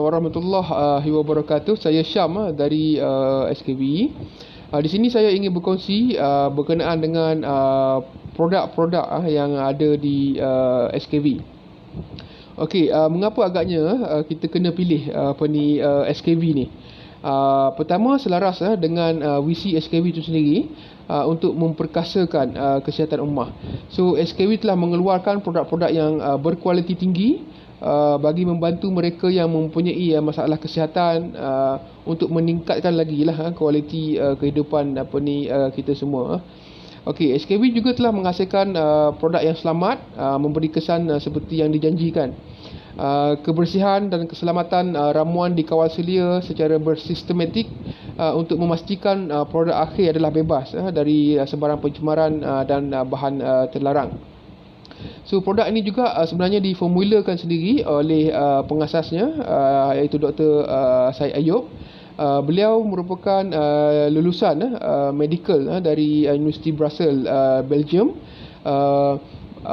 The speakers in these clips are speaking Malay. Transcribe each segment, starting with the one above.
warahmatullahi wabarakatuh. Saya Syam dari SKB. Di sini saya ingin berkongsi berkenaan dengan produk-produk yang ada di SKB. Okey, mengapa agaknya kita kena pilih SKB ni? Pertama, selaras dengan visi SKB itu sendiri untuk memperkasakan kesihatan ummah. So SKB telah mengeluarkan produk-produk yang berkualiti tinggi bagi membantu mereka yang mempunyai masalah kesihatan untuk meningkatkan lagi lah kualiti kehidupan kita semua. Okey, SKB juga telah menghasilkan produk yang selamat, memberi kesan seperti yang dijanjikan. Kebersihan dan keselamatan ramuan dikawal selia secara bersistematik untuk memastikan produk akhir adalah bebas dari sebarang pencemaran dan bahan terlarang. So produk ini juga sebenarnya diformulakan sendiri oleh pengasasnya, iaitu Dr. Syed Ayub. Beliau merupakan lulusan medical dari Universiti Brussels, Belgium.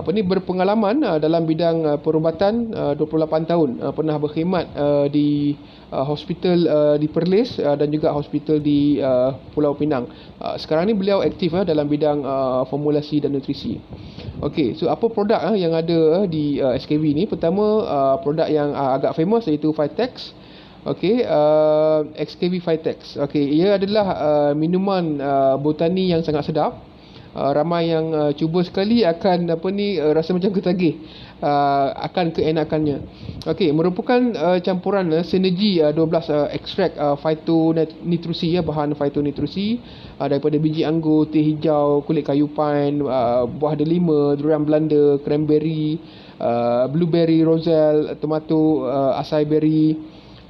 Berpengalaman dalam bidang perubatan 28 tahun, pernah berkhidmat di hospital di Perlis dan juga hospital di Pulau Pinang. Sekarang ni beliau aktif dalam bidang formulasi dan nutrisi. Okey, so apa produk yang ada di SKB ni? Pertama, produk yang agak famous iaitu Vitex. Okey, SKB Vitex. Okey, ia adalah minuman botani yang sangat sedap. Ramai yang cuba sekali akan rasa macam ketagih akan keenakannya. Okey, merupakan campuran sinergi 12 ekstrak phytonutrisi, bahan phytonutrisi daripada biji anggur, teh hijau, kulit kayu pine, buah delima, durian Belanda, cranberry, blueberry, roselle, tomato, acai berry,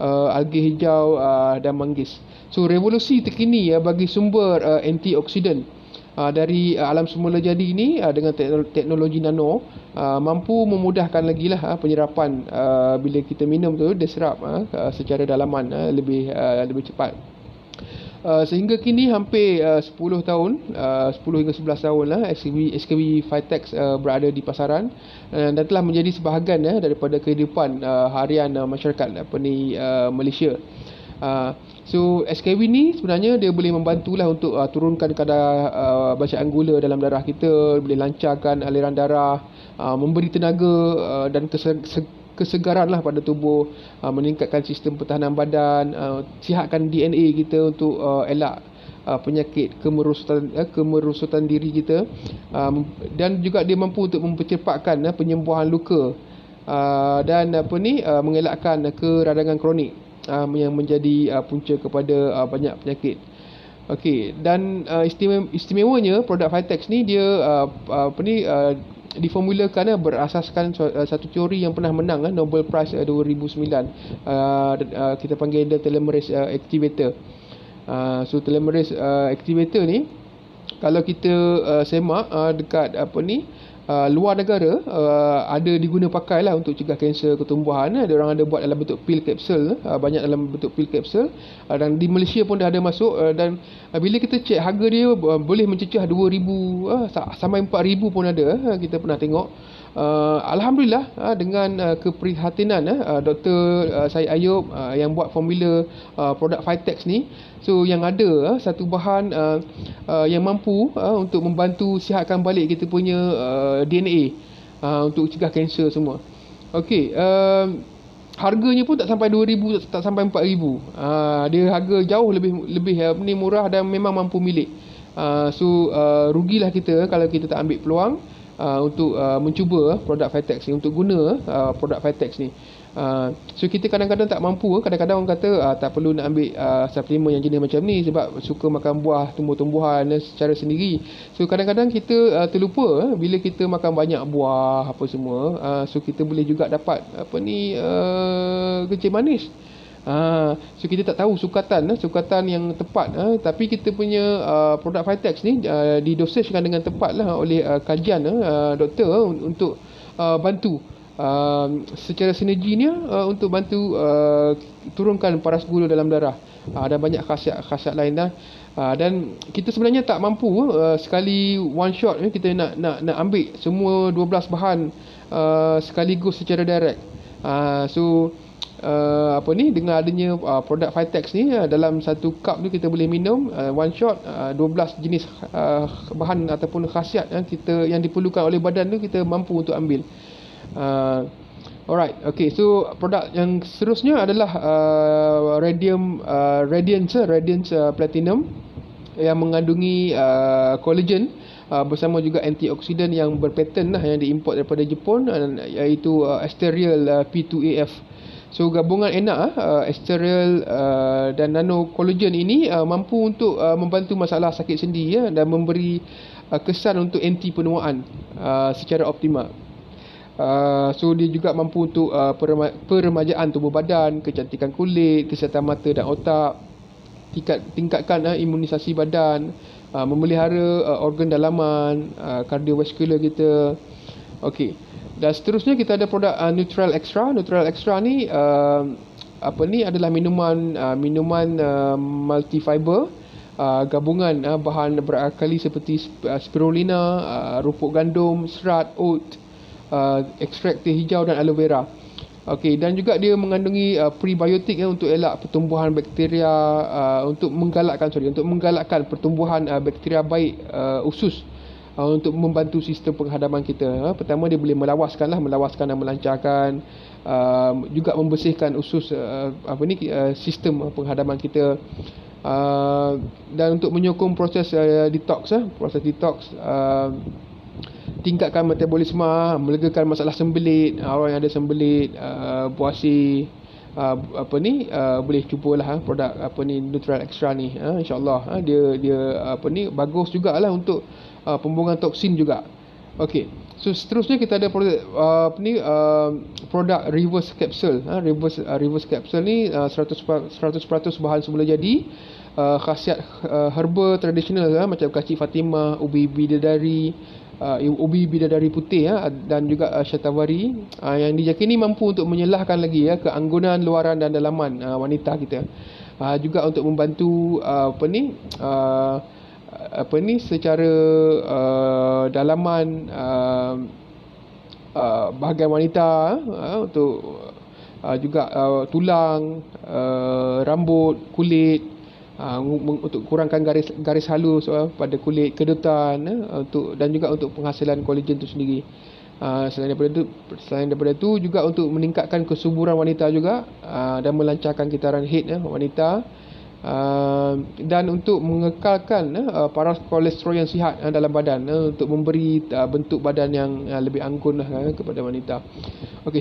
alga hijau dan manggis. So revolusi terkini bagi sumber antioksidan dari alam semula jadi ini dengan teknologi nano mampu memudahkan lagi lah penyerapan bila kita minum tu, dia serap secara dalaman lebih cepat. Sehingga kini hampir 10 tahun, 10 hingga 11 tahun lah SKB Vitex berada di pasaran dan telah menjadi sebahagian daripada kehidupan harian masyarakat Malaysia. So SKB ni sebenarnya dia boleh membantulah untuk turunkan kadar bacaan gula dalam darah kita, boleh lancarkan aliran darah, memberi tenaga dan kesegaran lah pada tubuh, meningkatkan sistem pertahanan badan, sihatkan DNA kita untuk elak penyakit kemerosotan diri kita, dan juga dia mampu untuk mempercepatkan penyembuhan luka dan mengelakkan keradangan kronik yang menjadi punca kepada banyak penyakit. Okey, dan istimewanya produk Vitex ni dia diformulakan berasaskan satu teori yang pernah menang Nobel Prize 2009. Kita panggil dia telomerase activator. So telomerase activator ni kalau kita semak dekat luar negara ada diguna pakai lah untuk cegah kanser ketumbuhan. Ada orang ada buat dalam bentuk pil kapsul, banyak dalam bentuk pil kapsul, dan di Malaysia pun dah ada masuk, dan bila kita cek harga dia boleh mencecah 2,000 sampai 4,000 pun ada, kita pernah tengok. Alhamdulillah dengan keprihatinan Dr. Syed Ayub yang buat formula produk Vitex ni, so yang ada satu bahan yang mampu untuk membantu sihatkan balik kita punya DNA untuk cegah kanser semua. Okey, harganya pun tak sampai 2,000, tak sampai 4,000. Dia harga jauh lebih murah dan memang mampu milik. So rugilah kita kalau kita tak ambil peluang untuk mencuba produk Vitex ni, untuk guna produk Vitex ni. So kita kadang-kadang tak mampu, kadang-kadang orang kata tak perlu nak ambil suplemen yang jenis macam ni sebab suka makan buah, tumbuh-tumbuhan secara sendiri. So kadang-kadang kita terlupa bila kita makan banyak buah apa semua, so kita boleh juga dapat kencing manis. So kita tak tahu sukatan yang tepat, tapi kita punya produk Vitex ni didosagekan dengan tepat lah oleh kajian doktor untuk bantu secara sinerginya untuk bantu turunkan paras gula dalam darah, dan banyak khasiat lain dan kita sebenarnya tak mampu sekali one shot kita nak ambil semua 12 bahan sekaligus secara direct. So apa ni, dengan adanya produk Vitex ni, dalam satu cup tu kita boleh minum one shot 12 jenis bahan ataupun khasiat kita yang diperlukan oleh badan tu kita mampu untuk ambil. Alright, okay, so produk yang seterusnya adalah Radiance Platinum yang mengandungi collagen bersama juga antioksidan yang berpatent yang diimport daripada Jepun, iaitu Esterial P2AF. So gabungan enak Esterial dan nano collagen ini mampu untuk membantu masalah sakit sendi dan memberi kesan untuk anti penuaan secara optimal. So dia juga mampu untuk peremajaan tubuh badan, kecantikan kulit, kesihatan mata dan otak, tingkatkan imunisasi badan, memelihara organ dalaman, kardiovaskular kita. Okey. Dan seterusnya kita ada produk Neutral Extra. Neutral Extra ni adalah minuman multifiber, gabungan bahan berakali seperti spirulina, rupuk gandum, serat, oat, ekstrak teh hijau dan aloe vera. Okey, dan juga dia mengandungi prebiotik untuk elak pertumbuhan bakteria, untuk menggalakkan pertumbuhan bakteria baik usus, untuk membantu sistem penghadaman kita. Pertama, dia boleh melawaskan dan melancarkan, juga membersihkan usus, sistem penghadaman kita, dan untuk menyokong proses detox, tingkatkan metabolisme, melegakan masalah sembelit. Orang yang ada sembelit, puasir, boleh cubalah produk Neutral Extra ni. InsyaAllah dia bagus jugalah untuk pembuangan toksin juga. Okey. So seterusnya kita ada produk Reverse Capsule. Reverse Capsule ni 100% bahan semula jadi, khasiat herba tradisional macam kacik Fatimah, ubi bidadari putih dan juga syatavari, yang dijakini mampu untuk menyelahkan lagi keanggunan luaran dan dalaman wanita kita, juga untuk membantu secara dalaman bahagian wanita, untuk juga tulang, rambut, kulit, untuk kurangkan garis halus pada kulit, kedutan, dan juga untuk penghasilan kolagen itu sendiri. Selain daripada itu juga untuk meningkatkan kesuburan wanita juga, dan melancarkan kitaran haid wanita, dan untuk mengekalkan paras kolesterol yang sihat dalam badan, untuk memberi bentuk badan yang lebih anggun kepada wanita. Okey,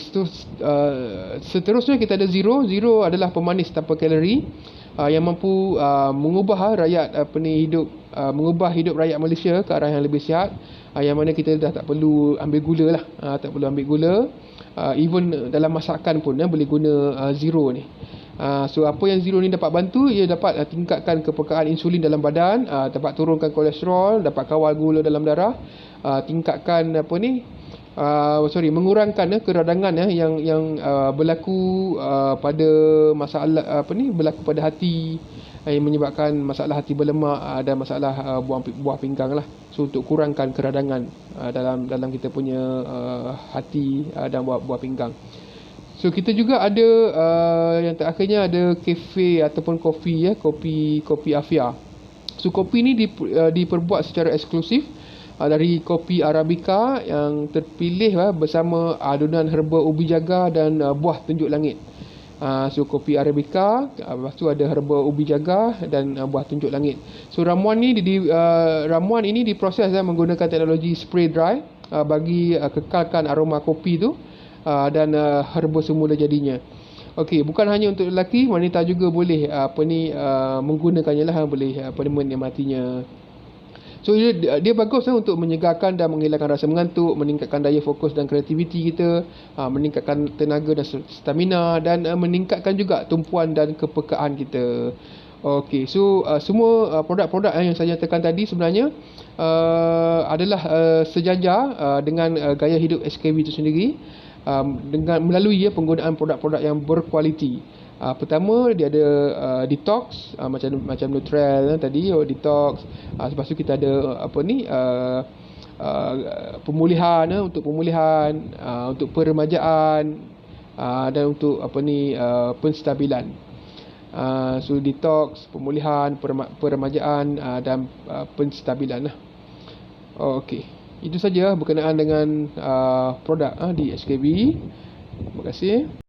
seterusnya kita ada Zero. Zero adalah pemanis tanpa kalori, yang mampu mengubah hidup rakyat Malaysia ke arah yang lebih sihat, yang mana kita dah tak perlu ambil gula even dalam masakan pun boleh guna Zero ni. So apa yang Zero ni dapat bantu, ia dapat tingkatkan kepekaan insulin dalam badan, dapat turunkan kolesterol, dapat kawal gula dalam darah, tingkatkan mengurangkan keradangan yang berlaku pada masalah berlaku pada hati, yang menyebabkan masalah hati berlemak dan masalah buah pinggang lah. So untuk kurangkan keradangan dalam kita punya hati dan buah pinggang. So kita juga ada yang terakhirnya ada kafe ataupun kopi Afia. So kopi ni diperbuat secara eksklusif dari kopi Arabica yang terpilih bersama adunan herba ubi jagar dan buah tunjuk langit. So kopi Arabica, lepas tu ada herba ubi jagar dan buah tunjuk langit. So ramuan ini diproses menggunakan teknologi spray dry, bagi kekalkan aroma kopi tu dan herba semula jadinya. Okey, bukan hanya untuk lelaki, wanita juga boleh menggunakannya boleh menikmatinya. So dia bagus untuk menyegarkan dan menghilangkan rasa mengantuk, meningkatkan daya fokus dan kreativiti kita, meningkatkan tenaga dan stamina, dan meningkatkan juga tumpuan dan kepekaan kita. Okey, so semua produk-produk yang saya nyatakan tadi sebenarnya adalah sejajar dengan gaya hidup SKB itu sendiri, dengan melalui penggunaan produk-produk yang berkualiti. Pertama dia ada detox, macam Neutral tadi, detox. Lepas tu kita ada pemulihan, untuk peremajaan, dan untuk penstabilan. So detox, pemulihan, peremajaan dan penstabilan lah. Okey, itu saja berkenaan dengan produk di SKB. Terima kasih.